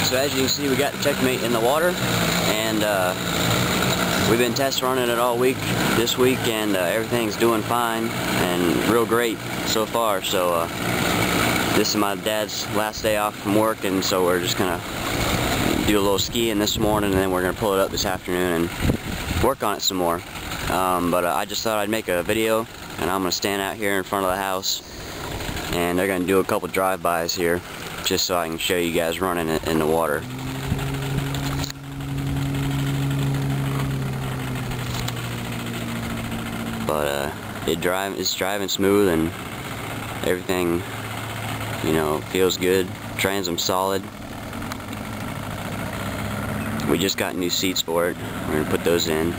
So as you can see, we got Checkmate in the water, and we've been test running it all week this week, and everything's doing fine and real great so far. So this is my dad's last day off from work, and so we're just gonna do a little skiing this morning, and then we're gonna pull it up this afternoon and work on it some more. But I just thought I'd make a video, and I'm gonna stand out here in front of the house, and they're gonna do a couple drive-bys here, just so I can show you guys running it in the water. But it's driving smooth, and everything, you know, feels good. Transom's solid. We just got new seats for it. We're gonna put those in.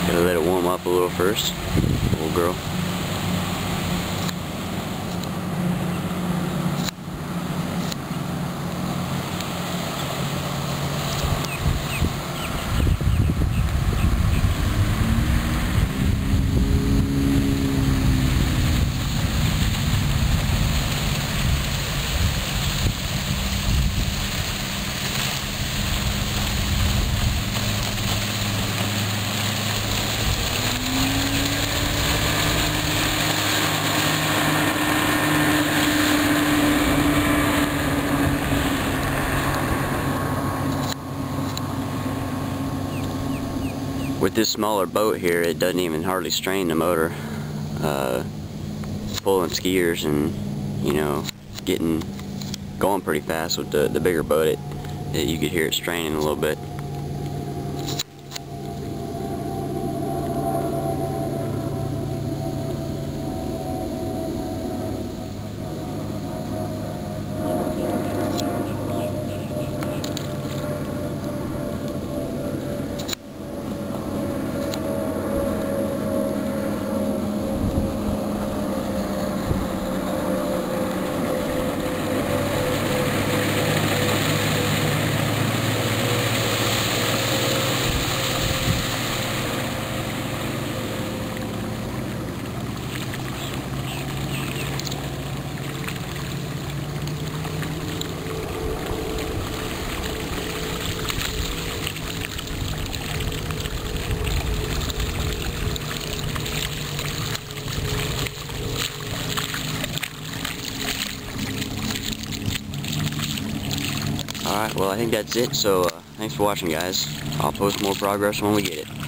Gotta let it warm up a little first, little girl. With this smaller boat here, it doesn't even hardly strain the motor. Pulling skiers and, you know, going pretty fast. With the bigger boat, you could hear it straining a little bit. Alright, well I think that's it, so thanks for watching, guys. I'll post more progress when we get it.